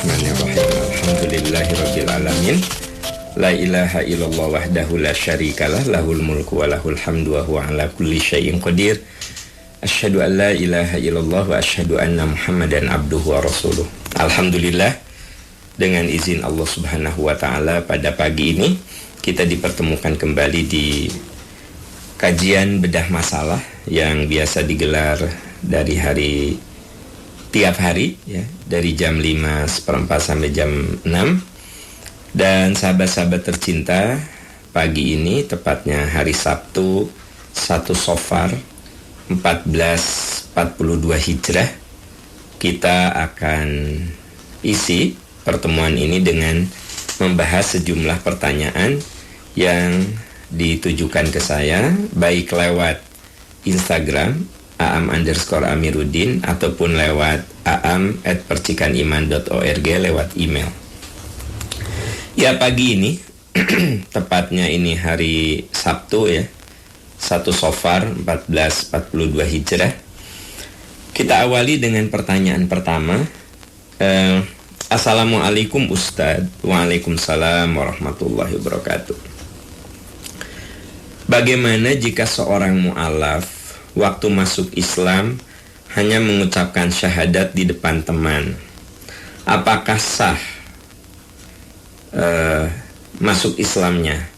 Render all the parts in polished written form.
Bismillahirrahmanirrahim. Alhamdulillahirabbil alamin. La ilaha illallah wahdahu la syarikalah, lahul mulku wa lahul hamdu wa huwa ala kulli syai'in qadir. Asyhadu an la ilaha illallah wa asyhadu anna Muhammadan abduhu wa rasuluh. Alhamdulillah, dengan izin Allah Subhanahu wa taala pada pagi ini kita dipertemukan kembali di kajian bedah masalah yang biasa digelar dari tiap hari ya, dari jam 5:15 sampai jam 6. Dan sahabat-sahabat tercinta, pagi ini tepatnya hari Sabtu 1 Safar 1442 Hijrah, kita akan isi pertemuan ini dengan membahas sejumlah pertanyaan yang ditujukan ke saya, baik lewat Instagram @aam_amiruddin ataupun lewat aam@percikaniman.org lewat email. Ya, pagi ini tepatnya ini hari Sabtu ya, 1 Safar 1442 Hijrah. Kita awali dengan pertanyaan pertama. Assalamualaikum Ustadz. Waalaikumsalam warahmatullahi wabarakatuh. Bagaimana jika seorang mu'alaf waktu masuk Islam hanya mengucapkan syahadat di depan teman? Apakah sah masuk Islamnya?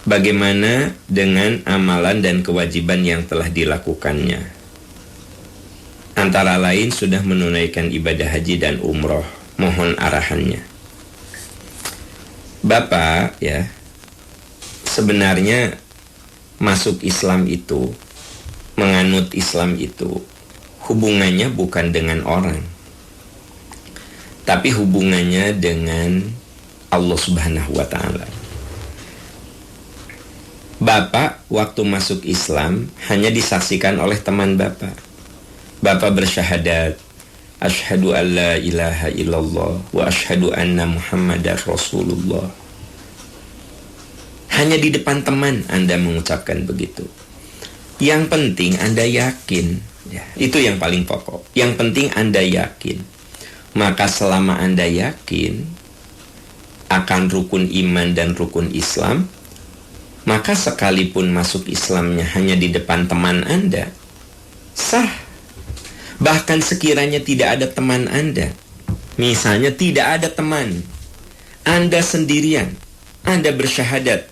Bagaimana dengan amalan dan kewajiban yang telah dilakukannya? Antara lain sudah menunaikan ibadah haji dan umroh. Mohon arahannya. Bapak ya, sebenarnya masuk Islam itu, menganut Islam itu hubungannya bukan dengan orang, tapi hubungannya dengan Allah Subhanahu wa ta'ala. Bapak waktu masuk Islam hanya disaksikan oleh teman Bapak. Bapak bersyahadat, asyhadu an la ilaha illallah wa asyhadu anna Muhammadar Rasulullah. Hanya di depan teman Anda mengucapkan begitu. Yang penting Anda yakin ya, itu yang paling pokok. Yang penting Anda yakin. Maka selama Anda yakin akan rukun iman dan rukun Islam, maka sekalipun masuk Islamnya hanya di depan teman Anda, sah. Bahkan sekiranya tidak ada teman Anda, misalnya tidak ada teman, Anda sendirian, Anda bersyahadat,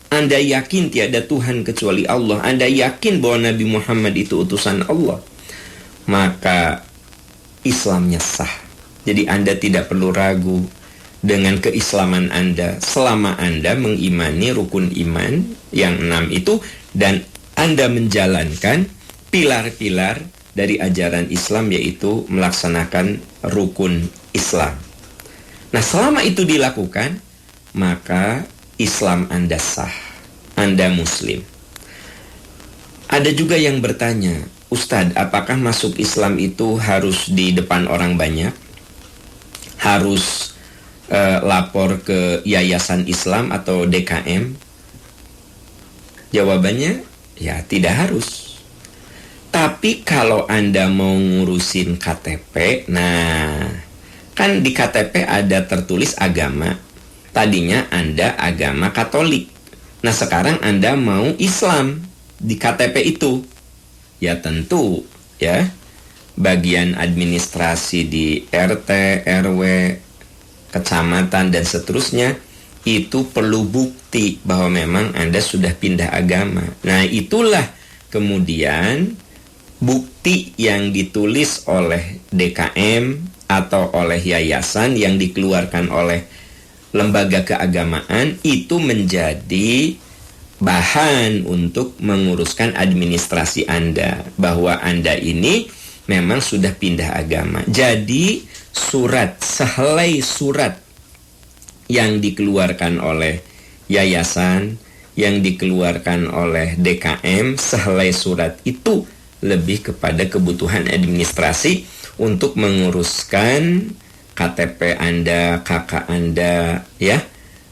Anda yakin tiada Tuhan kecuali Allah, Anda yakin bahwa Nabi Muhammad itu utusan Allah, maka Islamnya sah. Jadi Anda tidak perlu ragu dengan keislaman Anda selama Anda mengimani rukun iman yang 6 itu dan Anda menjalankan pilar-pilar dari ajaran Islam, yaitu melaksanakan rukun Islam. Nah, selama itu dilakukan, maka Islam Anda sah, Anda Muslim. Ada juga yang bertanya, Ustadz, apakah masuk Islam itu harus di depan orang banyak? Harus lapor ke Yayasan Islam atau DKM? Jawabannya, ya tidak harus. Tapi kalau Anda mau ngurusin KTP, nah kan di KTP ada tertulis agama. Tadinya Anda agama Katolik. Nah sekarang Anda mau Islam di KTP itu. Ya tentu ya, bagian administrasi di RT, RW, kecamatan dan seterusnya itu perlu bukti bahwa memang Anda sudah pindah agama. Nah itulah kemudian bukti yang ditulis oleh DKM atau oleh yayasan yang dikeluarkan oleh lembaga keagamaan itu menjadi bahan untuk menguruskan administrasi Anda, bahwa Anda ini memang sudah pindah agama. Jadi sehelai surat yang dikeluarkan oleh yayasan, yang dikeluarkan oleh DKM, sehelai surat itu lebih kepada kebutuhan administrasi untuk menguruskan KTP Anda, KK Anda, ya,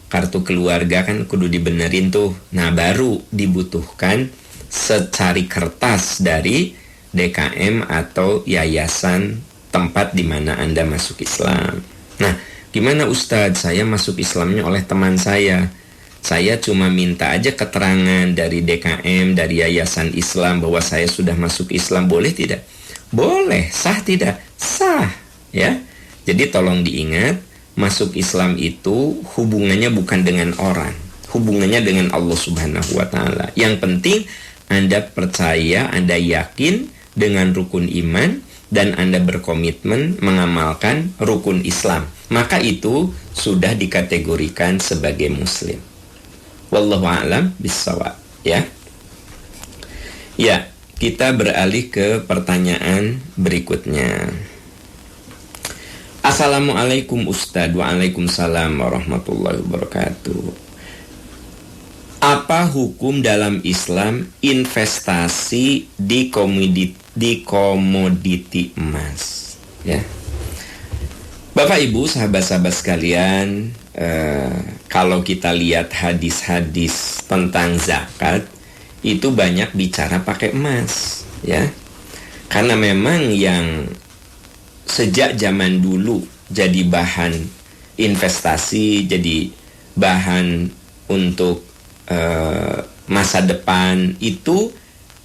kartu keluarga kan kudu dibenerin tuh. Nah baru dibutuhkan secari kertas dari DKM atau yayasan tempat di mana Anda masuk Islam. Nah, gimana Ustadz? Saya masuk Islamnya oleh teman saya. Saya cuma minta aja keterangan dari DKM, dari Yayasan Islam bahwa saya sudah masuk Islam. Boleh tidak? Boleh. Sah tidak? Sah. Ya. Jadi tolong diingat, masuk Islam itu hubungannya bukan dengan orang. Hubungannya dengan Allah Subhanahu wa Ta'ala. Yang penting Anda percaya, Anda yakin dengan rukun iman, dan Anda berkomitmen mengamalkan rukun Islam. Maka itu sudah dikategorikan sebagai Muslim. Wallahu a'lam bissawab, ya. Ya, kita beralih ke pertanyaan berikutnya. Assalamualaikum Ustadz. Waalaikumsalam warahmatullahi wabarakatuh. Apa hukum dalam Islam investasi di komoditi emas? Ya. Bapak Ibu, sahabat-sahabat sekalian, kalau kita lihat hadis-hadis tentang zakat, itu banyak bicara pakai emas, ya. Karena memang yang sejak zaman dulu jadi bahan investasi, jadi bahan untuk masa depan itu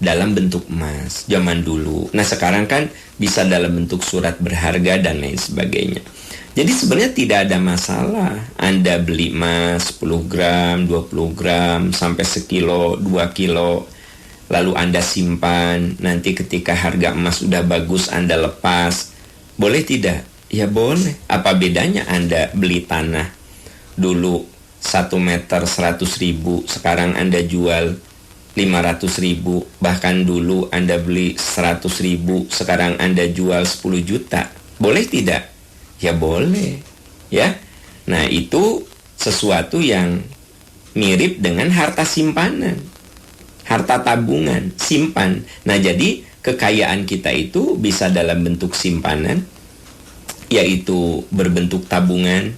dalam bentuk emas zaman dulu. Nah, sekarang kan bisa dalam bentuk surat berharga dan lain sebagainya. Jadi sebenarnya tidak ada masalah Anda beli emas 10 gram, 20 gram, sampai sekilo, 2 kilo. Lalu Anda simpan, nanti ketika harga emas sudah bagus Anda lepas. Boleh tidak? Ya boleh. Apa bedanya Anda beli tanah dulu 1 meter 100.000, sekarang Anda jual 500.000. Bahkan dulu Anda beli 100.000, sekarang Anda jual 10 juta. Boleh tidak? Ya boleh, ya. Nah, itu sesuatu yang mirip dengan harta simpanan, harta tabungan, simpan. Nah, jadi kekayaan kita itu bisa dalam bentuk simpanan, yaitu berbentuk tabungan,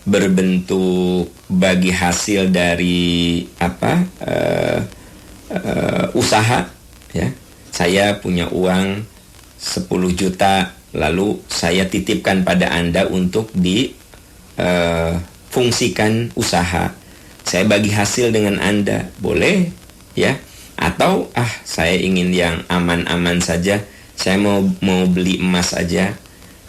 berbentuk bagi hasil dari usaha, ya. Saya punya uang 10 juta, lalu saya titipkan pada Anda untuk difungsikan usaha. Saya bagi hasil dengan Anda, boleh, ya. Atau saya ingin yang aman-aman saja. Saya mau beli emas aja,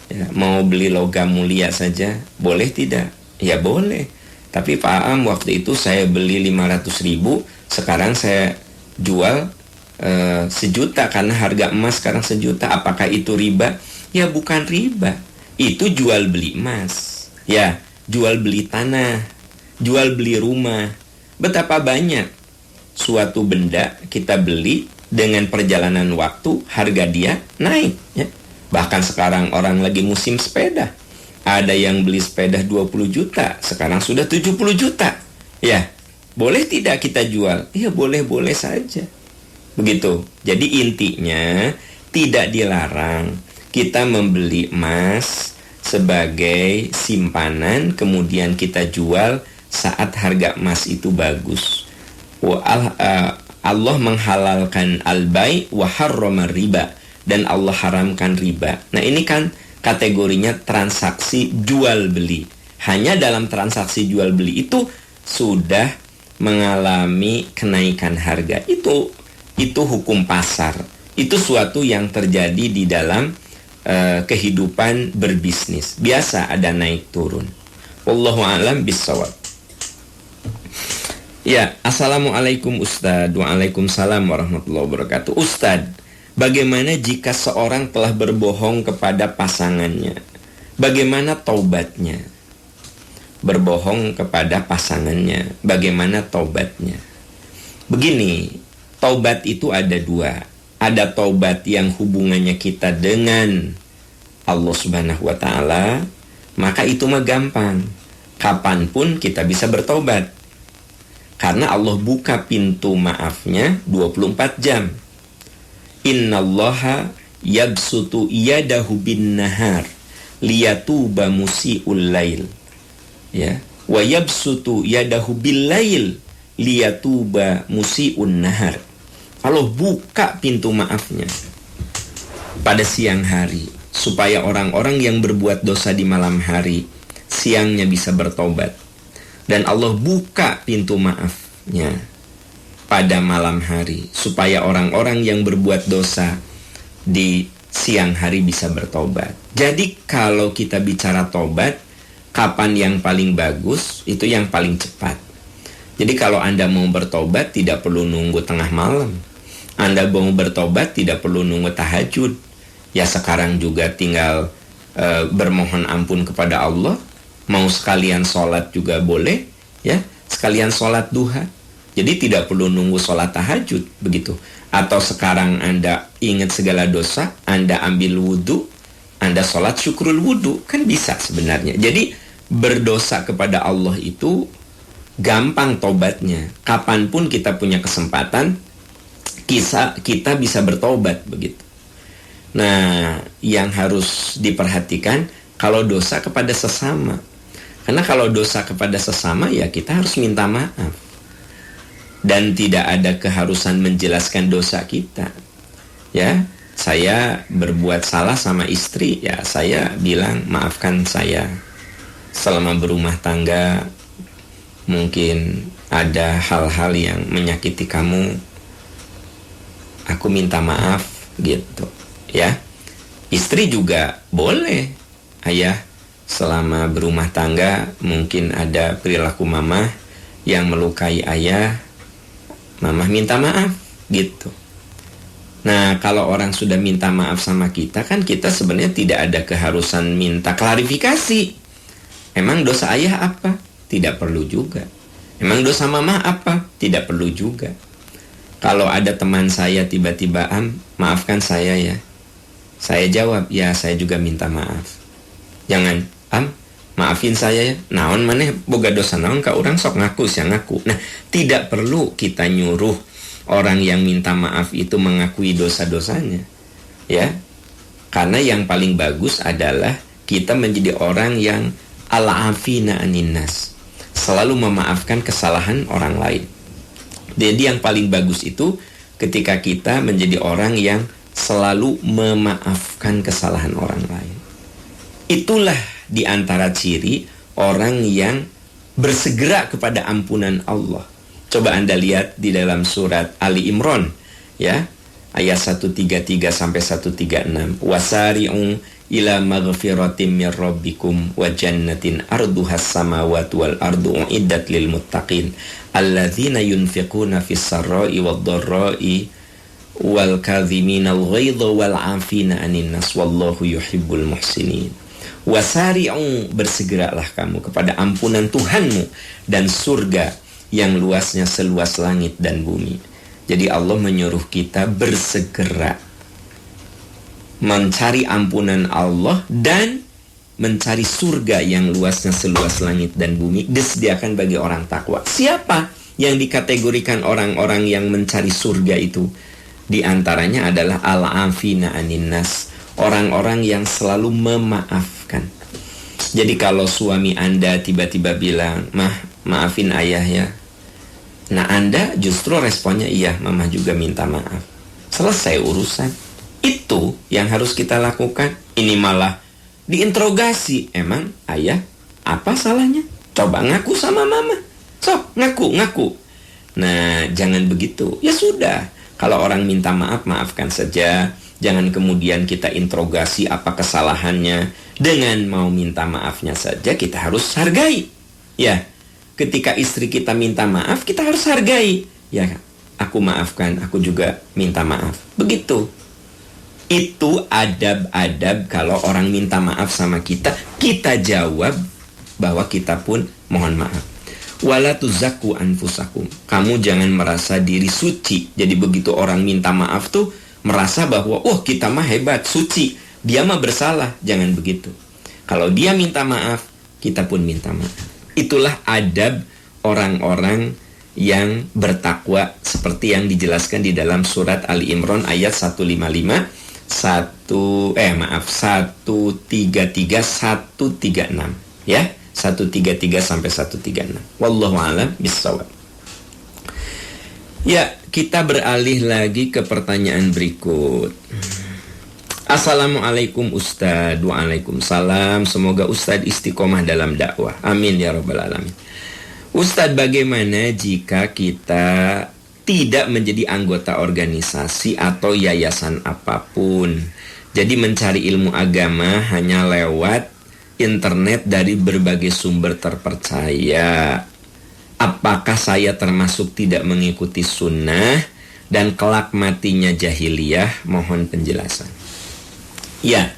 ya, mau beli logam mulia saja, boleh tidak? Ya boleh. Tapi Pak Am, waktu itu saya beli 500.000, sekarang saya jual 1 juta karena harga emas sekarang 1 juta. Apakah itu riba? Ya bukan riba. Itu jual beli emas, ya, jual beli tanah, jual beli rumah. Betapa banyak suatu benda kita beli, dengan perjalanan waktu harga dia naik, ya. Bahkan sekarang orang lagi musim sepeda, ada yang beli sepeda 20 juta, sekarang sudah 70 juta. Ya, boleh tidak kita jual? Ya boleh-boleh saja. Begitu. Jadi intinya tidak dilarang kita membeli emas sebagai simpanan, kemudian kita jual saat harga emas itu bagus. Allah menghalalkan al-bai' wa harrama riba, dan Allah haramkan riba. Nah, ini kan kategorinya transaksi jual beli. Hanya dalam transaksi jual beli itu sudah mengalami kenaikan harga. Itu hukum pasar. Itu suatu yang terjadi di dalam kehidupan berbisnis. Biasa ada naik turun. Wallahu a'lam bissawab. Ya, Assalamualaikum Ustadz. Waalaikumsalam warahmatullahi wabarakatuh. Ustadz, bagaimana jika seorang telah berbohong kepada pasangannya? Bagaimana taubatnya? Berbohong kepada pasangannya, bagaimana taubatnya? Begini, taubat itu ada 2. Ada taubat yang hubungannya kita dengan Allah Subhanahu wa Ta'ala, maka itu mah gampang. Kapanpun kita bisa bertobat, karena Allah buka pintu maafnya 24 jam. Innallaha yabsutu yadahu bin nahar liyatuba musi'ul lail, ya, wa yabsutu yadahu bil lail liyatuba musi'un nahar. Allah buka pintu maafnya pada siang hari, supaya orang-orang yang berbuat dosa di malam hari siangnya bisa bertobat. Dan Allah buka pintu maafnya pada malam hari supaya orang-orang yang berbuat dosa di siang hari bisa bertobat. Jadi kalau kita bicara tobat, kapan yang paling bagus? Itu yang paling cepat. Jadi kalau Anda mau bertobat tidak perlu nunggu tengah malam. Anda mau bertobat tidak perlu nunggu tahajud. Ya sekarang juga tinggal bermohon ampun kepada Allah. Mau sekalian sholat juga boleh, ya. Sekalian sholat duha. Jadi tidak perlu nunggu sholat tahajud, begitu. Atau sekarang Anda ingat segala dosa, Anda ambil wudhu, Anda sholat syukrul wudhu, kan bisa sebenarnya. Jadi berdosa kepada Allah itu gampang tobatnya. Kapanpun kita punya kesempatan, kita bisa bertobat, begitu. Nah, yang harus diperhatikan kalau dosa kepada sesama. Karena kalau dosa kepada sesama, ya kita harus minta maaf. Dan tidak ada keharusan menjelaskan dosa kita. Ya, saya berbuat salah sama istri, ya saya bilang maafkan saya. Selama berumah tangga, mungkin ada hal-hal yang menyakiti kamu, aku minta maaf, gitu, ya. Istri juga boleh, ayah, selama berumah tangga mungkin ada perilaku mama yang melukai ayah, mama minta maaf, gitu. Nah, kalau orang sudah minta maaf sama kita, kan kita sebenarnya tidak ada keharusan minta klarifikasi. Emang dosa ayah apa? Tidak perlu juga. Emang dosa mama apa? Tidak perlu juga. Kalau ada teman saya tiba-tiba, maafkan saya ya. Saya jawab, ya saya juga minta maaf. Jangan, maafin saya ya. Naon maneh boga dosa naon ka urang sok ngaku sia ngaku. Nah, tidak perlu kita nyuruh orang yang minta maaf itu mengakui dosa-dosanya. Ya. Karena yang paling bagus adalah kita menjadi orang yang al-afina anin nas, selalu memaafkan kesalahan orang lain. Jadi yang paling bagus itu ketika kita menjadi orang yang selalu memaafkan kesalahan orang lain. Itulah di antara ciri orang yang bersegera kepada ampunan Allah. Coba Anda lihat di dalam surat Ali Imran, ya, ayat 133 sampai 136. Wasari'u ila maghfiratin mir rabbikum wa jannatin arduhas samawati wal ardu uiddat lil muttaqin alladzina yunfiquna fis sarra'i wad dharra'i wal kadhiminal ghaidha wal 'afina 'anin nas wallahu yuhibbul muhsinin. Wasari'u, bersegeralah kamu kepada ampunan Tuhanmu dan surga yang luasnya seluas langit dan bumi. Jadi Allah menyuruh kita bersegera mencari ampunan Allah dan mencari surga yang luasnya seluas langit dan bumi disediakan bagi orang takwa. Siapa yang dikategorikan orang-orang yang mencari surga itu? Di antaranya adalah al-afina anin nas, orang-orang yang selalu memaafkan. Jadi kalau suami Anda tiba-tiba bilang, maafin ayah ya. Nah, Anda justru responnya, iya, mama juga minta maaf. Selesai urusan. Itu yang harus kita lakukan. Ini malah diinterogasi. Emang ayah apa salahnya? Coba ngaku sama mama. Sok, ngaku. Nah, jangan begitu. Ya sudah. Kalau orang minta maaf, maafkan saja. Jangan kemudian kita interogasi apa kesalahannya. Dengan mau minta maafnya saja kita harus hargai. Ya, ketika istri kita minta maaf, kita harus hargai. Ya, aku maafkan, aku juga minta maaf. Begitu. Itu adab-adab kalau orang minta maaf sama kita, kita jawab bahwa kita pun mohon maaf. Wala tuzakku anfusakum. Kamu jangan merasa diri suci. Jadi begitu orang minta maaf tuh merasa bahwa kita mah hebat, suci. Dia mah bersalah. Jangan begitu. Kalau dia minta maaf, kita pun minta maaf. Itulah adab orang-orang yang bertakwa seperti yang dijelaskan di dalam surat Ali Imran ayat 155. 133 136 ya, 133 sampai 136. Wallahu a'lam bishawab. Ya, kita beralih lagi ke pertanyaan berikut. Assalamualaikum Ustadz. Waalaikumsalam. Semoga Ustadz istiqomah dalam dakwah. Amin ya rabbal alamin. Ustadz, bagaimana jika kita tidak menjadi anggota organisasi atau yayasan apapun? Jadi mencari ilmu agama hanya lewat internet dari berbagai sumber terpercaya. Apakah saya termasuk tidak mengikuti sunnah dan kelak matinya jahiliyah? Mohon penjelasan. Ya,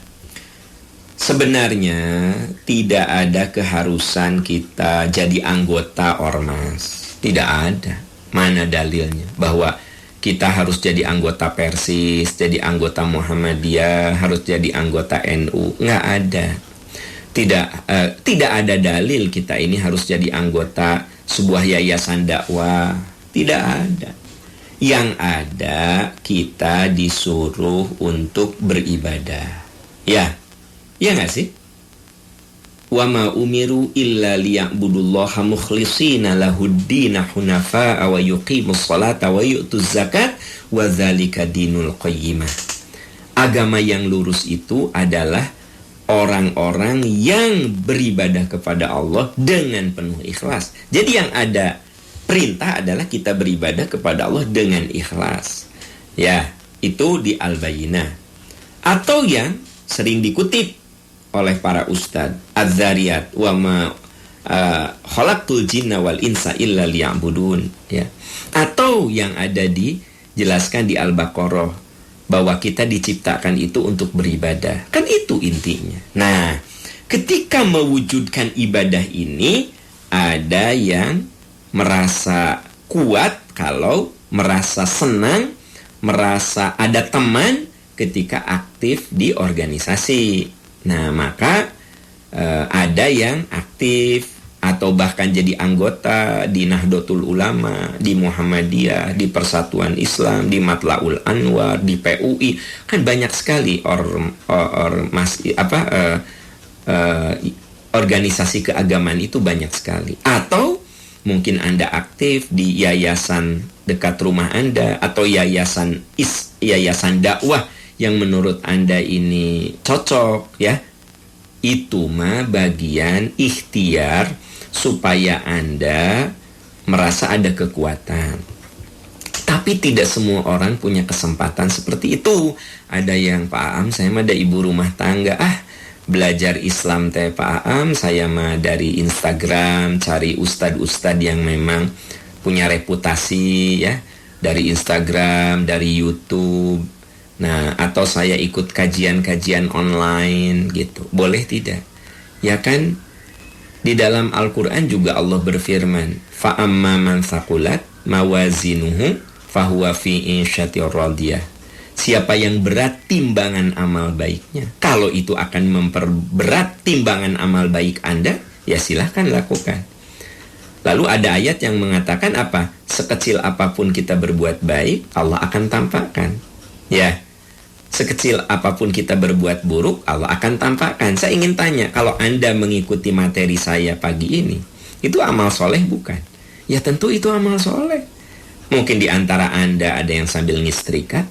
sebenarnya tidak ada keharusan kita jadi anggota ormas. Tidak ada. Mana dalilnya bahwa kita harus jadi anggota Persis, jadi anggota Muhammadiyah, harus jadi anggota NU? Nggak ada. Tidak ada dalil kita ini harus jadi anggota sebuah yayasan dakwah. Tidak ada. Yang ada, kita disuruh untuk beribadah. Ya nggak sih? Wa ma umiru illa liya'budullaha mukhlishina lahuddina hunafa'a wa yuqimus salata wa yu'tuz zakat wa dzalika dinul qayyimah. Agama yang lurus itu adalah orang-orang yang beribadah kepada Allah dengan penuh ikhlas. Jadi yang ada perintah adalah kita beribadah kepada Allah dengan ikhlas. Ya, itu di Al-Bayyinah. Atau yang sering dikutip oleh para ustadz, Az-Zariyat, wa ma khalaqtul jinna wal insa illa liya'budun, ya. Atau yang ada dijelaskan di Al-Baqarah bahwa kita diciptakan itu untuk beribadah. Kan itu intinya. Nah, ketika mewujudkan ibadah ini, ada yang merasa kuat kalau merasa senang, merasa ada teman ketika aktif di organisasi. Nah, maka ada yang aktif atau bahkan jadi anggota di Nahdlatul Ulama, di Muhammadiyah, di Persatuan Islam, di Matlaul Anwar, di PUI. Kan banyak sekali organisasi keagamaan itu banyak sekali. Atau mungkin Anda aktif di yayasan dekat rumah Anda atau yayasan dakwah yang menurut Anda ini cocok, ya. Itu mah bagian ikhtiar supaya Anda merasa ada kekuatan. Tapi tidak semua orang punya kesempatan seperti itu. Ada yang, Pak Aam, saya mah ada ibu rumah tangga, belajar Islam teh Pak Aam, saya mah dari Instagram, cari ustadz-ustadz yang memang punya reputasi, ya, dari Instagram, dari YouTube. Nah, atau saya ikut kajian-kajian online gitu. Boleh tidak? Ya kan, di dalam Al-Quran juga Allah berfirman, فَأَمَّا مَنْ ثَقُلَتْ مَوَازِنُهُ فَهُوَ فِي عِيشَةٍ رَاضِيَةٍ. Siapa yang berat timbangan amal baiknya, kalau itu akan memperberat timbangan amal baik Anda, ya silahkan lakukan. Lalu ada ayat yang mengatakan apa? Sekecil apapun kita berbuat baik, Allah akan tampakkan. Ya, sekecil apapun kita berbuat buruk, Allah akan tampakkan. Saya ingin tanya, kalau Anda mengikuti materi saya pagi ini, itu amal soleh bukan? Ya tentu itu amal soleh. Mungkin di antara Anda ada yang sambil ngistrikat,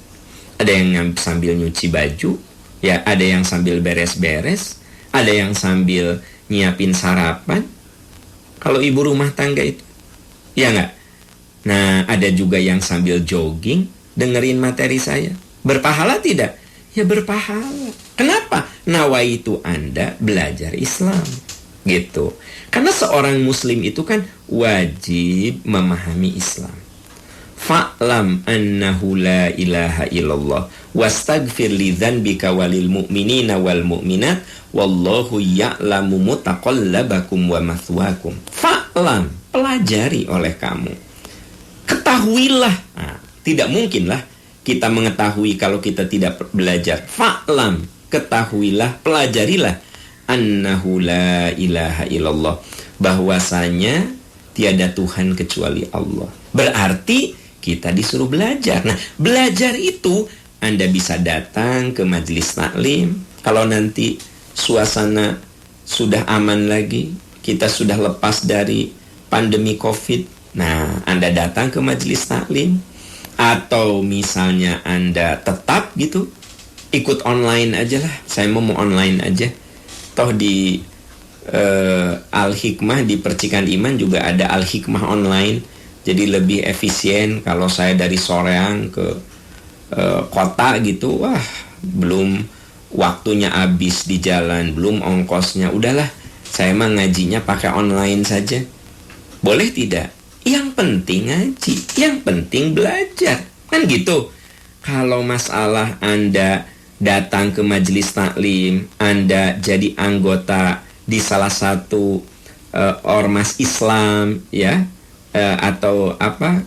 ada yang sambil nyuci baju, ya, ada yang sambil beres-beres, ada yang sambil nyiapin sarapan. Kalau ibu rumah tangga itu, ya nggak? Nah, ada juga yang sambil jogging, dengerin materi saya. Berpahala tidak? Ya berpahala. Kenapa? Nawaitu Anda belajar Islam. Gitu. Karena seorang muslim itu kan wajib memahami Islam. Fa'lam annahu la ilaha illallah wastaghfir li dzanbika walil mu'minina wal mu'minat wallahu ya'lamu mutaqallabakum wa mathwakum. Fa'lam, pelajari oleh kamu. Ketahuilah. Nah, tidak mungkinlah kita mengetahui kalau kita tidak belajar. Fa'lam, ketahuilah, pelajarilah. Annahu la ilaha illallah, bahwasanya tiada Tuhan kecuali Allah. Berarti kita disuruh belajar. Nah, belajar itu Anda bisa datang ke majelis taklim. Kalau nanti suasana sudah aman lagi, kita sudah lepas dari pandemi COVID, nah, Anda datang ke majelis taklim. Atau misalnya Anda tetap gitu ikut online aja lah. Saya mau online aja. Toh di Al-Hikmah di Percikan Iman juga ada Al-Hikmah online. Jadi lebih efisien kalau saya dari Soreang ke kota gitu. Wah, belum waktunya habis di jalan, belum ongkosnya. Udahlah, saya mah ngajinya pakai online saja. Boleh tidak? Yang penting ngaji, yang penting belajar. Kan gitu. Kalau masalah Anda datang ke majelis taklim, Anda jadi anggota di salah satu ormas Islam, ya, atau apa,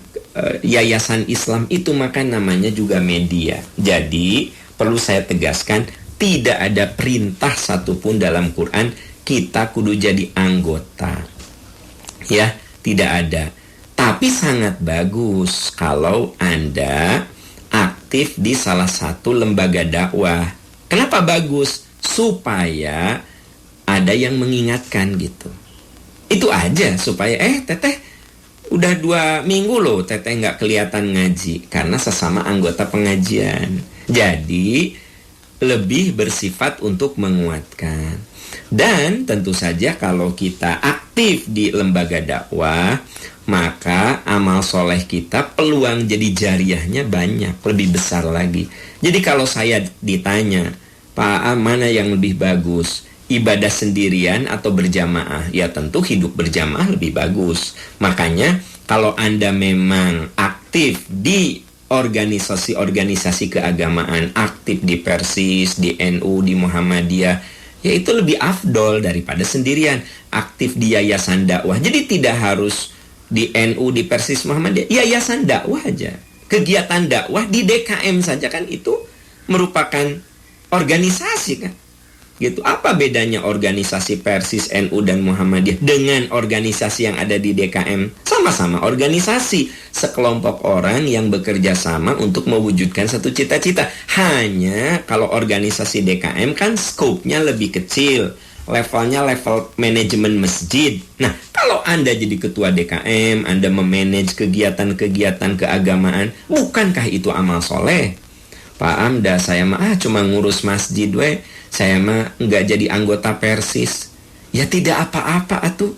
yayasan Islam, itu maka namanya juga media. Jadi perlu saya tegaskan, tidak ada perintah satupun dalam Quran kita kudu jadi anggota, ya, tidak ada. Tapi sangat bagus kalau Anda aktif di salah satu lembaga dakwah. Kenapa bagus? Supaya ada yang mengingatkan gitu. Itu aja, supaya teteh udah 2 minggu loh teteh nggak kelihatan ngaji, karena sesama anggota pengajian. Jadi lebih bersifat untuk menguatkan. Dan tentu saja kalau kita aktif di lembaga dakwah, maka amal soleh kita peluang jadi jariahnya banyak, lebih besar lagi. Jadi kalau saya ditanya, Pak, mana yang lebih bagus? Ibadah sendirian atau berjamaah? Ya tentu hidup berjamaah lebih bagus. Makanya kalau Anda memang aktif di organisasi-organisasi keagamaan, aktif di Persis, di NU, di Muhammadiyah, ya itu lebih afdol daripada sendirian. Aktif di yayasan dakwah, jadi tidak harus di NU, di Persis, Muhammadiyah, yayasan dakwah aja. Kegiatan dakwah di DKM saja kan itu merupakan organisasi kan. Gitu. Apa bedanya organisasi Persis, NU dan Muhammadiyah dengan organisasi yang ada di DKM? Sama-sama organisasi, sekelompok orang yang bekerja sama untuk mewujudkan satu cita-cita. Hanya kalau organisasi DKM kan skopnya lebih kecil, levelnya level manajemen masjid. Nah, kalau Anda jadi ketua DKM, Anda memanage kegiatan-kegiatan keagamaan, bukankah itu amal soleh? Pak Amda, saya mah cuma ngurus masjid we, saya mah nggak jadi anggota Persis. Ya tidak apa-apa atuh.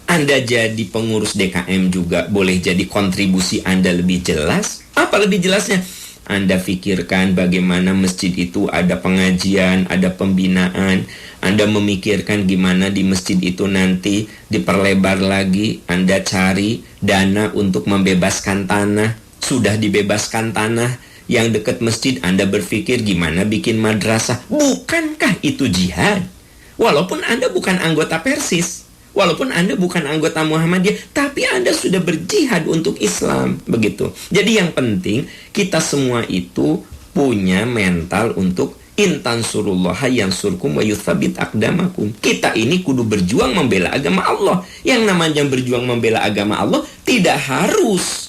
Anda jadi pengurus DKM juga boleh jadi kontribusi Anda lebih jelas. Apa lebih jelasnya? Anda pikirkan bagaimana masjid itu ada pengajian, ada pembinaan. Anda memikirkan gimana di masjid itu nanti diperlebar lagi. Anda cari dana untuk membebaskan tanah. Sudah dibebaskan tanah yang dekat masjid, Anda berpikir gimana bikin madrasah. Bukankah itu jihad? Walaupun Anda bukan anggota Persis, walaupun Anda bukan anggota Muhammadiyah, tapi Anda sudah berjihad untuk Islam. Begitu. Jadi yang penting, kita semua itu punya mental untuk intansurullaha yansurkum wa yuthabit aqdamakum. Kita ini kudu berjuang membela agama Allah. Yang namanya berjuang membela agama Allah tidak harus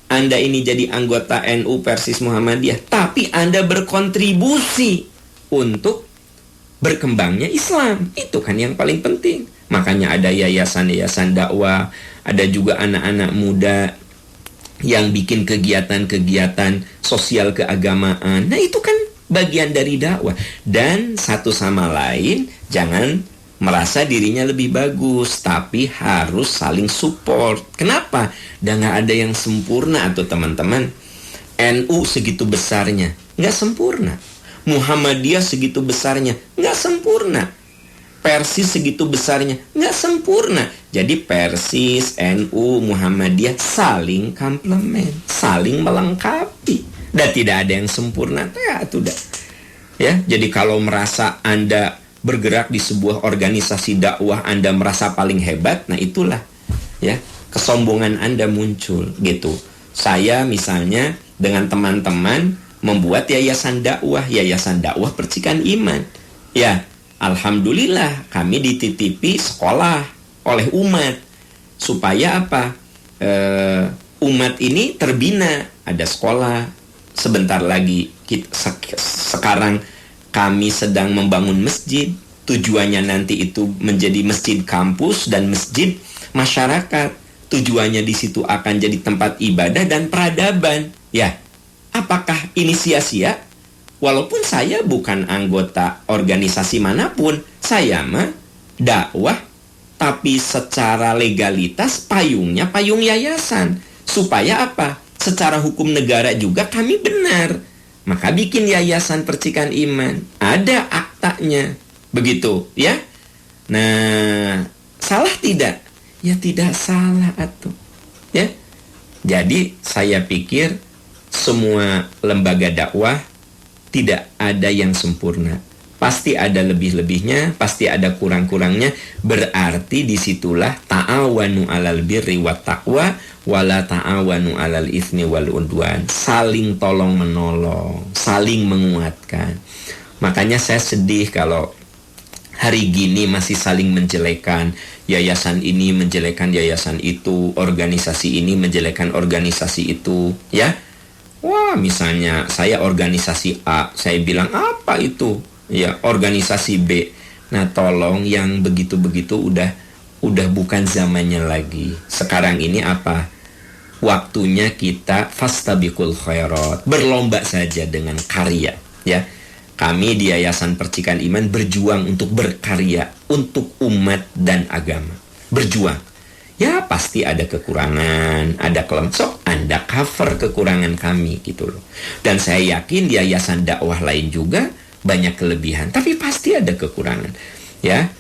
Anda ini jadi anggota NU, Persis, Muhammadiyah, tapi Anda berkontribusi untuk berkembangnya Islam. Itu kan yang paling penting. Makanya ada yayasan-yayasan dakwah, ada juga anak-anak muda yang bikin kegiatan-kegiatan sosial keagamaan. Nah, itu kan bagian dari dakwah. Dan satu sama lain jangan merasa dirinya lebih bagus, tapi harus saling support. Kenapa? Dan nggak ada yang sempurna atau teman-teman. NU segitu besarnya, nggak sempurna. Muhammadiyah segitu besarnya, nggak sempurna. Persis segitu besarnya, nggak sempurna. Jadi Persis, NU, Muhammadiyah saling komplement, saling melengkapi. Dan tidak ada yang sempurna. Ya, jadi kalau merasa Anda bergerak di sebuah organisasi dakwah, Anda merasa paling hebat, nah itulah ya kesombongan Anda muncul gitu. Saya misalnya dengan teman-teman membuat yayasan dakwah Percikan Iman. Ya, alhamdulillah kami dititipi sekolah oleh umat supaya apa? Umat ini terbina, ada sekolah. Sebentar lagi sekarang kami sedang membangun masjid. Tujuannya nanti itu menjadi masjid kampus dan masjid masyarakat. Tujuannya di situ akan jadi tempat ibadah dan peradaban. Ya, apakah ini sia-sia? Walaupun saya bukan anggota organisasi manapun, saya mah dakwah, tapi secara legalitas payungnya payung yayasan. Supaya apa? Secara hukum negara juga kami benar. Maka bikin Yayasan Percikan Iman. Ada aktanya. Begitu, ya. Nah, salah tidak? Ya tidak salah atuh. Ya. Jadi saya pikir semua lembaga dakwah tidak ada yang sempurna. Pasti ada lebih-lebihnya, pasti ada kurang-kurangnya. Berarti disitulah ta'awanu 'alal birri wat taqwa wala ta'awanu 'alal itsmi wal udwan. Saling tolong menolong, saling menguatkan. Makanya saya sedih kalau hari gini masih saling menjelekan. Yayasan ini menjelekan yayasan itu, organisasi ini menjelekan organisasi itu, ya. Wah, misalnya saya organisasi A, saya bilang apa itu? Ya, organisasi B. Nah, tolong yang begitu-begitu udah bukan zamannya lagi. Sekarang ini apa? Waktunya kita fastabiqul khairat, berlomba saja dengan karya, ya. Kami di Yayasan Percikan Iman berjuang untuk berkarya untuk umat dan agama. Berjuang. Ya, pasti ada kekurangan, ada kelemahan. Anda cover kekurangan kami gitu loh. Dan saya yakin di yayasan dakwah lain juga banyak kelebihan, tapi pasti ada kekurangan. Ya,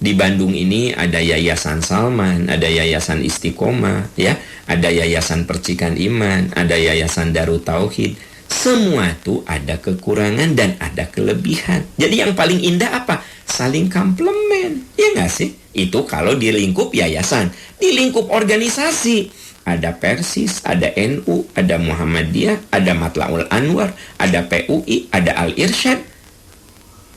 di Bandung ini ada Yayasan Salman, ada Yayasan Istiqomah, ya, ada Yayasan Percikan Iman, ada Yayasan Darut Tauhid. Semua tuh ada kekurangan dan ada kelebihan. Jadi yang paling indah apa? Saling komplement, ya nggak sih? Itu kalau di lingkup yayasan. Di lingkup organisasi, ada Persis, ada NU, ada Muhammadiyah, ada Matlaul Anwar, ada PUI, ada Al-Irsyad.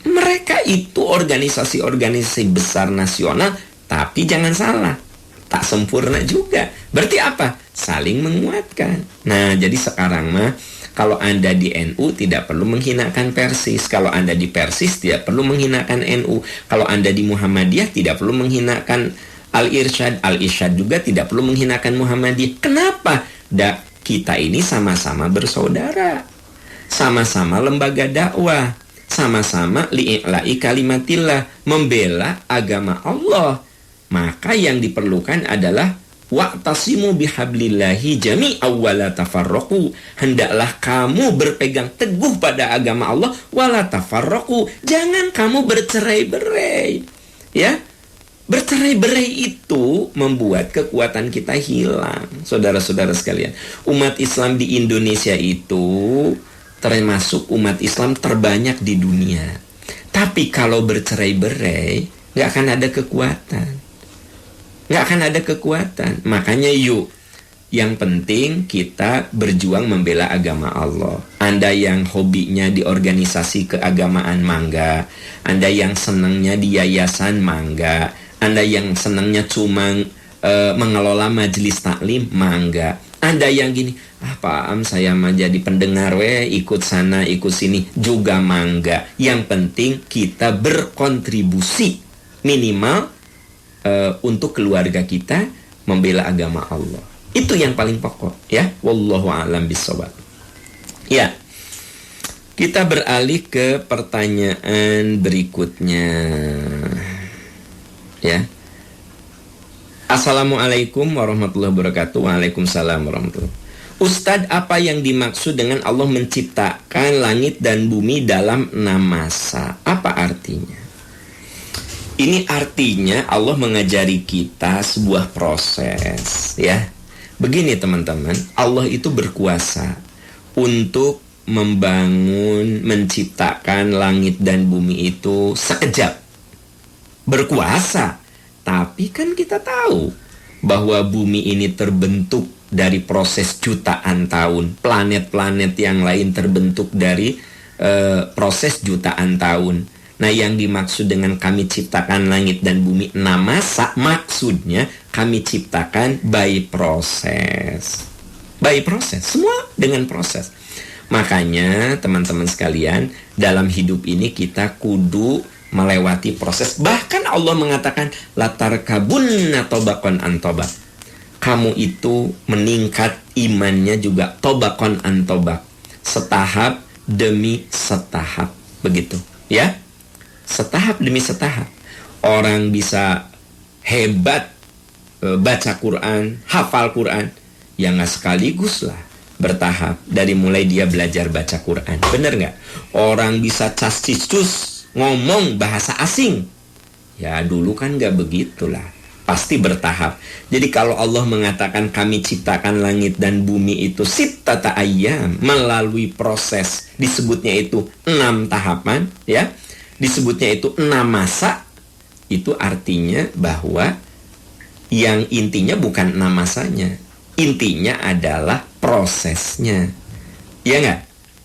Mereka itu organisasi-organisasi besar nasional, tapi jangan salah, tak sempurna juga. Berarti apa? Saling menguatkan. Nah, jadi sekarang mah kalau Anda di NU tidak perlu menghinakan Persis. Kalau Anda di Persis tidak perlu menghinakan NU. Kalau Anda di Muhammadiyah tidak perlu menghinakan Al-Irsyad. Al-Irsyad juga tidak perlu menghinakan Muhammadiyah. Kenapa? Kita ini sama-sama bersaudara. Sama-sama lembaga dakwah. Sama-sama li'i'la'i kalimatillah, membela agama Allah. Maka yang diperlukan adalah wa'tasimu bihablillahi jami'aw wala tafarraqu. Hendaklah kamu berpegang teguh pada agama Allah wala tafarraqu. Jangan kamu bercerai-berai. Ya. Bercerai-berai itu membuat kekuatan kita hilang. Saudara-saudara sekalian, umat Islam di Indonesia itu termasuk umat Islam terbanyak di dunia. Tapi kalau bercerai-berai, gak akan ada kekuatan. Gak akan ada kekuatan. Makanya yuk, yang penting kita berjuang membela agama Allah. Anda yang hobinya di organisasi keagamaan, mangga. Anda yang senangnya di yayasan, mangga. Anda yang senangnya cuma mengelola majelis taklim, mangga. Anda yang gini, Pak Am, saya mah jadi pendengar ikut sana ikut sini, juga mangga. Yang penting kita berkontribusi minimal untuk keluarga kita membela agama Allah. Itu yang paling pokok, ya. Wallahu a'lam bishawab. Ya. Kita beralih ke pertanyaan berikutnya. Ya. Assalamualaikum warahmatullahi wabarakatuh. Waalaikumsalam warahmatullahi wabarakatuh. Ustadz, apa yang dimaksud dengan Allah menciptakan langit dan bumi dalam 6 masa? Apa artinya? Ini artinya Allah mengajari kita sebuah proses, ya. Begini teman-teman, Allah itu berkuasa untuk membangun, menciptakan langit dan bumi itu sekejap. Berkuasa. Tapi kan kita tahu bahwa bumi ini terbentuk dari proses jutaan tahun. Planet-planet yang lain terbentuk dari proses jutaan tahun. Nah, yang dimaksud dengan kami ciptakan langit dan bumi 6 masa, maksudnya kami ciptakan by proses. By proses, semua dengan proses. Makanya teman-teman sekalian, dalam hidup ini kita kudu melewati proses. Bahkan Allah mengatakan latar kabunna tobakon antobak. Kamu itu meningkat imannya juga tobakon antobak, setahap demi setahap, begitu ya. Setahap demi setahap. Orang bisa hebat baca Quran, hafal Quran, ya nggak sekaligus lah, bertahap. Dari mulai dia belajar baca Quran, bener nggak? Orang bisa cas-cicus ngomong bahasa asing, ya dulu kan nggak begitulah, pasti bertahap. Jadi kalau Allah mengatakan kami ciptakan langit dan bumi itu sittata ayyam, melalui proses, disebutnya itu 6 tahapan, ya, disebutnya itu 6 masa, itu artinya bahwa yang intinya bukan 6 masanya, intinya adalah prosesnya, ya nggak?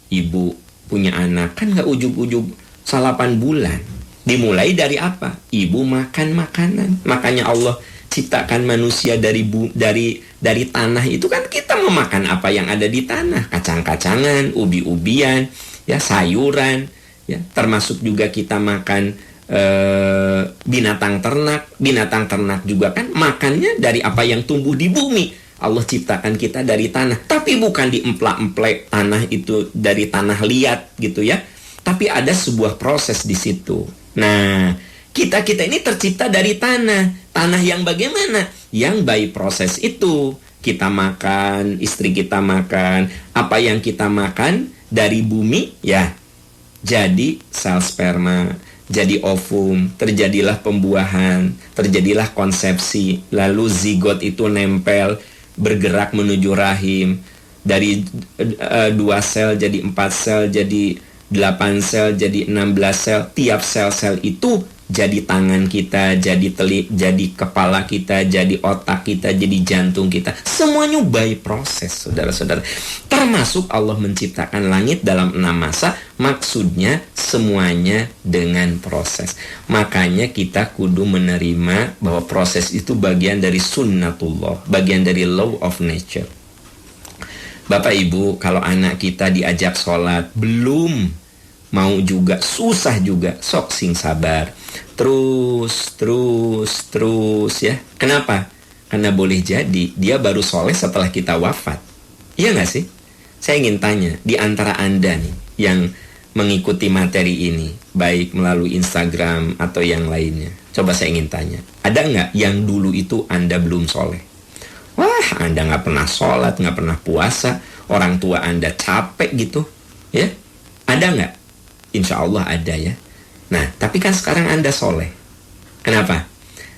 Ibu punya anak kan nggak ujug-ujug 8 bulan. Dimulai dari apa? Ibu makan makanan. Makanya Allah ciptakan manusia dari tanah, itu kan kita memakan apa yang ada di tanah, kacang-kacangan, ubi-ubian, ya, sayuran, ya, termasuk juga kita makan binatang ternak juga kan makannya dari apa yang tumbuh di bumi. Allah ciptakan kita dari tanah, tapi bukan diemplak-emplek tanah itu dari tanah liat gitu ya, tapi ada sebuah proses di situ. Nah, kita ini tercipta dari tanah yang bagaimana? Yang by proses itu. Kita makan, istri kita makan, apa yang kita makan dari bumi, ya, jadi sel sperma, jadi ovum, terjadilah pembuahan, terjadilah konsepsi, lalu zigot itu nempel, bergerak menuju rahim, dari 2 sel jadi 4 sel, jadi 8 sel, jadi 16 sel, tiap sel-sel itu jadi tangan kita, jadi jadi kepala kita, jadi otak kita, jadi jantung kita. Semuanya by proses, saudara-saudara. Termasuk Allah menciptakan langit dalam 6 masa, maksudnya semuanya dengan proses. Makanya kita kudu menerima bahwa proses itu bagian dari sunnatullah, bagian dari law of nature. Bapak Ibu, kalau anak kita diajak sholat, belum mau juga, susah juga, sok sing sabar. Terus ya. Kenapa? Karena boleh jadi dia baru soleh setelah kita wafat. Iya gak sih? Saya ingin tanya, di antara Anda nih yang mengikuti materi ini, baik melalui Instagram atau yang lainnya, coba saya ingin tanya, ada gak yang dulu itu Anda belum soleh? Wah, Anda gak pernah sholat, gak pernah puasa, orang tua Anda capek gitu, ya? Ada gak? Insya Allah ada ya. Nah, tapi kan sekarang Anda soleh. Kenapa?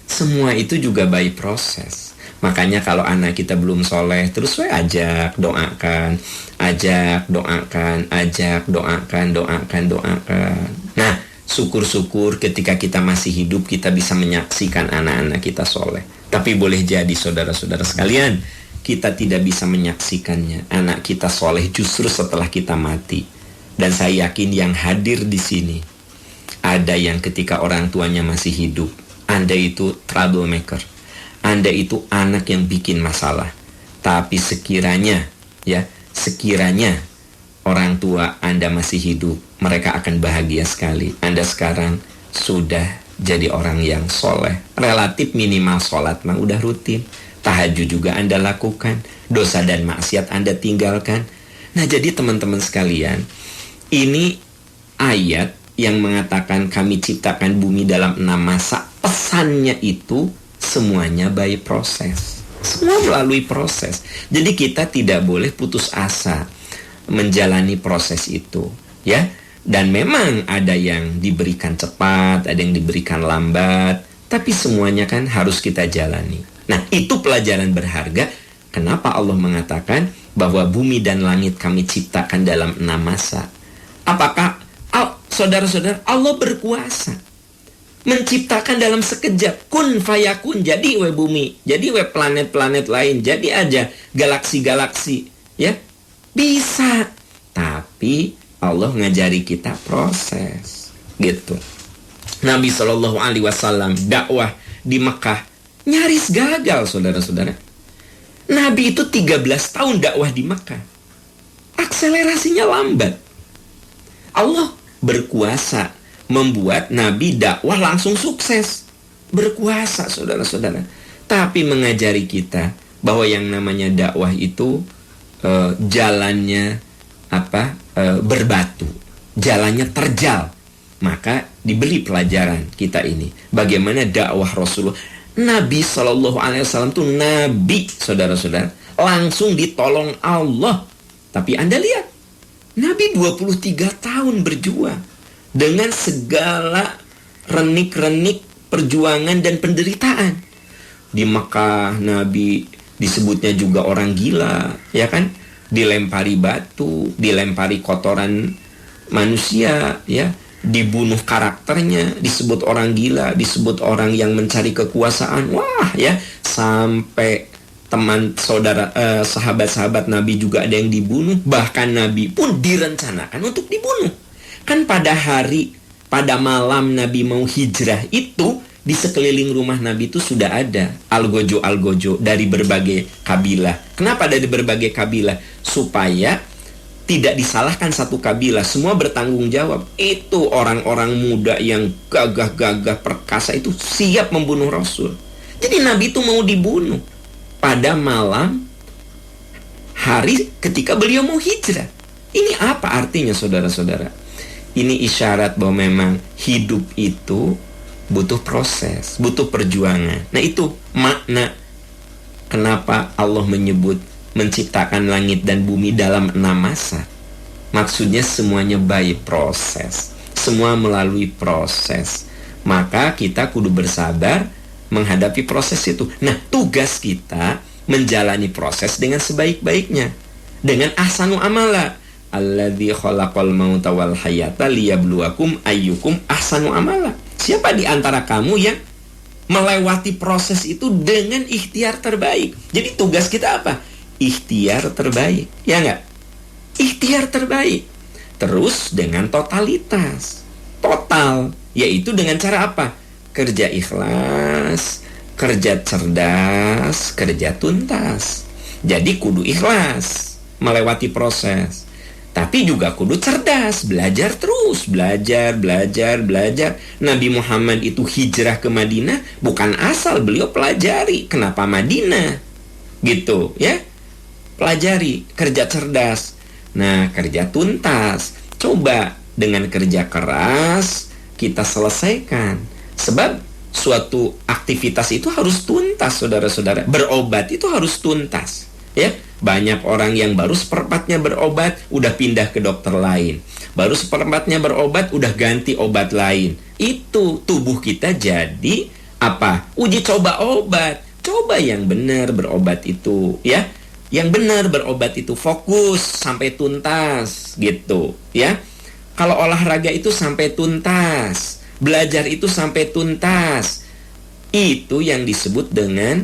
Semua itu juga by proses. Makanya kalau anak kita belum soleh, terus ajak, doakan. Nah, syukur-syukur ketika kita masih hidup, kita bisa menyaksikan anak-anak kita soleh. Tapi boleh jadi saudara-saudara sekalian, kita tidak bisa menyaksikannya. Anak kita soleh justru setelah kita mati. Dan saya yakin yang hadir di sini, ada yang ketika orang tuanya masih hidup, Anda itu troublemaker, Anda itu anak yang bikin masalah. Tapi sekiranya orang tua Anda masih hidup, mereka akan bahagia sekali. Anda sekarang sudah jadi orang yang soleh, relatif minimal sholat mah udah rutin, tahajud juga Anda lakukan, dosa dan maksiat Anda tinggalkan. Nah, jadi teman-teman sekalian, ini ayat yang mengatakan kami ciptakan bumi dalam 6 masa, pesannya itu semuanya by proses. Semua melalui proses. Jadi kita tidak boleh putus asa menjalani proses itu, ya. Dan memang ada yang diberikan cepat, ada yang diberikan lambat, tapi semuanya kan harus kita jalani. Nah, itu pelajaran berharga. Kenapa Allah mengatakan bahwa bumi dan langit kami ciptakan dalam 6 masa? Apakah saudara-saudara, Allah berkuasa menciptakan dalam sekejap, kun fayakun, jadi we bumi, jadi we planet-planet lain, jadi aja galaksi-galaksi, ya bisa. Tapi Allah ngajari kita proses, gitu. Nabi SAW dakwah di Mekah nyaris gagal, saudara-saudara. Nabi itu 13 tahun dakwah di Mekah, akselerasinya lambat. Allah berkuasa membuat Nabi dakwah langsung sukses. Berkuasa, saudara-saudara. Tapi mengajari kita bahwa yang namanya dakwah itu jalannya berbatu, jalannya terjal. Maka diberi pelajaran kita ini bagaimana dakwah Rasulullah. Nabi SAW tuh nabi, saudara-saudara, langsung ditolong Allah. Tapi Anda lihat, Nabi 23 tahun berjuang dengan segala renik-renik perjuangan dan penderitaan. Di Mekah Nabi disebutnya juga orang gila, ya kan? Dilempari batu, dilempari kotoran manusia, ya, dibunuh karakternya, disebut orang gila, disebut orang yang mencari kekuasaan. Wah, ya, sampai teman saudara sahabat-sahabat Nabi juga ada yang dibunuh, bahkan Nabi pun direncanakan untuk dibunuh. Kan pada malam Nabi mau hijrah itu, di sekeliling rumah Nabi itu sudah ada algojo-algojo dari berbagai kabilah. Kenapa dari berbagai kabilah? Supaya tidak disalahkan satu kabilah, semua bertanggung jawab. Itu orang-orang muda yang gagah-gagah perkasa itu siap membunuh Rasul. Jadi Nabi itu mau dibunuh pada malam hari ketika beliau mau hijrah. Ini apa artinya, saudara-saudara? Ini isyarat bahwa memang hidup itu butuh proses, butuh perjuangan. Nah, itu makna kenapa Allah menyebut menciptakan langit dan bumi dalam 6 masa. Maksudnya semuanya by proses, semua melalui proses. Maka kita kudu bersabar menghadapi proses itu. Nah, tugas kita menjalani proses dengan sebaik-baiknya, dengan ahsanu amala. Alladzi khalaqal mauta wal hayata liyabluwakum ayyukum ahsanu amala. Siapa di antara kamu yang melewati proses itu dengan ikhtiar terbaik? Jadi tugas kita apa? Ikhtiar terbaik, ya enggak? Ikhtiar terbaik. Terus dengan totalitas, total, yaitu dengan cara apa? Kerja ikhlas, kerja cerdas, kerja tuntas. Jadi kudu ikhlas melewati proses, tapi juga kudu cerdas, belajar terus, belajar. Nabi Muhammad itu hijrah ke Madinah bukan asal, beliau pelajari kenapa Madinah, gitu ya. Pelajari, kerja cerdas. Nah, kerja tuntas. Coba dengan kerja keras kita selesaikan. Sebab suatu aktivitas itu harus tuntas, saudara-saudara. Berobat itu harus tuntas, ya. Banyak orang yang baru seperempatnya berobat, udah pindah ke dokter lain. Baru seperempatnya berobat, udah ganti obat lain. Itu tubuh kita jadi apa? Uji coba obat. Coba yang benar berobat itu, ya. Yang benar berobat itu fokus sampai tuntas, gitu, ya. Kalau olahraga itu sampai tuntas, belajar itu sampai tuntas. Itu yang disebut dengan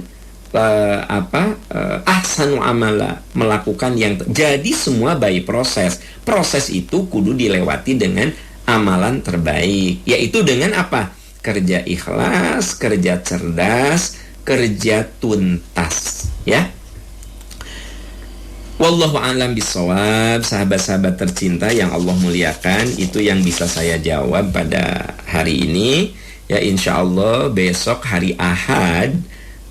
ahsanu amala, melakukan yang jadi semua by proses. Proses itu kudu dilewati dengan amalan terbaik, yaitu dengan apa? Kerja ikhlas, kerja cerdas, kerja tuntas, ya. Wallahu a'lam bishawab. Sahabat-sahabat tercinta yang Allah muliakan, itu yang bisa saya jawab pada hari ini. Ya, insya Allah besok hari Ahad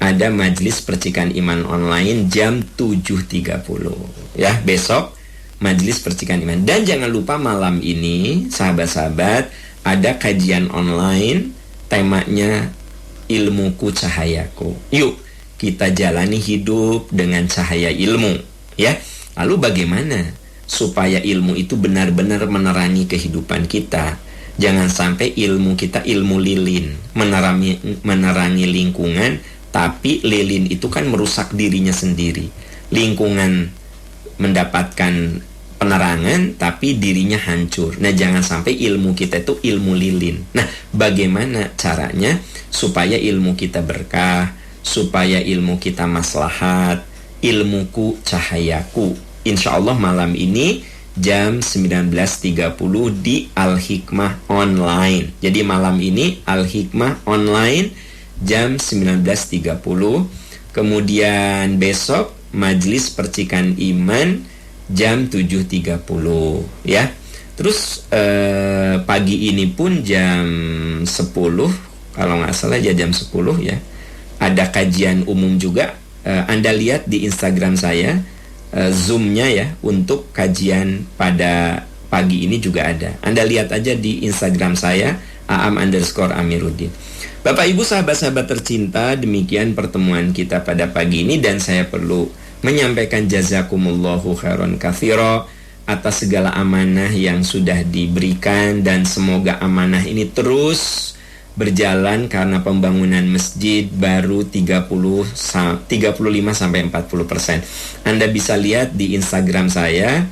ada majelis percikan iman online jam 7.30. Ya, besok majelis percikan iman. Dan jangan lupa malam ini, sahabat-sahabat, ada kajian online, temanya ilmuku cahayaku. Yuk, kita jalani hidup dengan cahaya ilmu, ya. Lalu bagaimana supaya ilmu itu benar-benar menerangi kehidupan kita? Jangan sampai ilmu kita ilmu lilin, menerangi lingkungan, tapi lilin itu kan merusak dirinya sendiri. Lingkungan mendapatkan penerangan, tapi dirinya hancur. Nah, jangan sampai ilmu kita itu ilmu lilin. Nah, bagaimana caranya supaya ilmu kita berkah, supaya ilmu kita maslahat? Ilmuku cahayaku. Insya Allah malam ini jam 19.30 di Al-Hikmah Online. Jadi malam ini Al-Hikmah Online jam 19.30. Kemudian besok majelis percikan iman jam 7.30, ya. Terus pagi ini pun jam 10, kalau nggak salah ya jam 10, ya. Ada kajian umum juga. Anda lihat di Instagram saya Zoom-nya, ya, untuk kajian pada pagi ini juga ada. Anda lihat aja di Instagram saya, @aam_amiruddin. Bapak Ibu sahabat-sahabat tercinta, demikian pertemuan kita pada pagi ini, dan saya perlu menyampaikan jazakumullahu khairan katsira atas segala amanah yang sudah diberikan, dan semoga amanah ini terus berjalan karena pembangunan masjid baru 35-40%. Anda bisa lihat di Instagram saya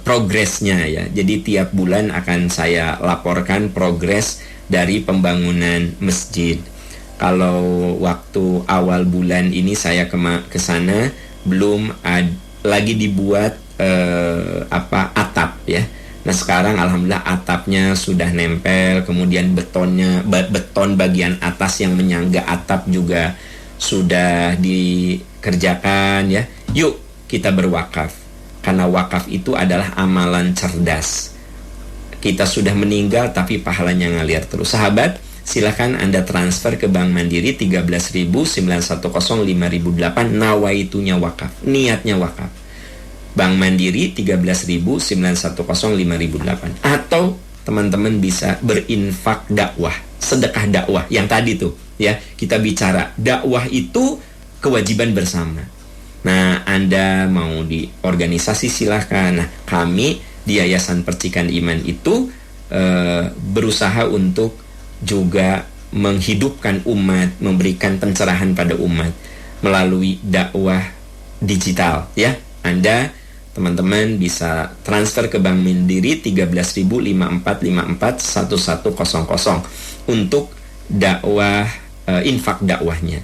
progresnya ya. Jadi tiap bulan akan saya laporkan progres dari pembangunan masjid. Kalau waktu awal bulan ini saya ke sana belum lagi dibuat atap ya. Nah sekarang alhamdulillah atapnya sudah nempel, kemudian beton bagian atas yang menyangga atap juga sudah dikerjakan ya. Yuk kita berwakaf, karena wakaf itu adalah amalan cerdas. Kita sudah meninggal tapi pahalanya ngalir terus. Sahabat, silahkan Anda transfer ke Bank Mandiri 13.910.5008, nawaitunya wakaf, niatnya wakaf. Bank Mandiri 13.910.5008. Atau teman-teman bisa berinfak dakwah, sedekah dakwah yang tadi tuh ya, kita bicara dakwah itu kewajiban bersama. Nah, Anda mau di organisasi silahkan. Nah, kami di Yayasan Percikan Iman itu berusaha untuk juga menghidupkan umat, memberikan pencerahan pada umat melalui dakwah digital ya. Anda teman-teman bisa transfer ke Bank Mandiri 13.054.54.1100 untuk dakwah infak dakwahnya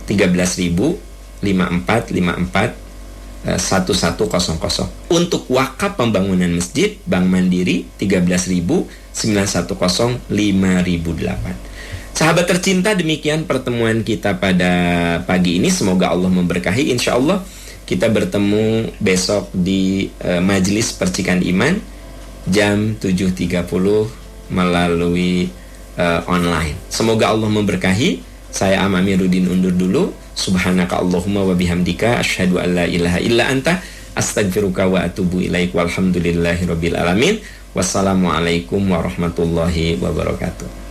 13.054.54.1100. Untuk wakaf pembangunan masjid Bank Mandiri 13.910.5008. Sahabat tercinta, demikian pertemuan kita pada pagi ini. Semoga Allah memberkahi. Insya Allah kita bertemu besok di Majelis Percikan Iman jam 7.30 melalui online. Semoga Allah memberkahi. Saya Amiruddin undur dulu. Subhanaka Allahumma wa bihamdika asyhadu an la ilaha illa anta astaghfiruka wa atubu ilaik. Walhamdulillahirabbil alamin. Wassalamualaikum warahmatullahi wabarakatuh.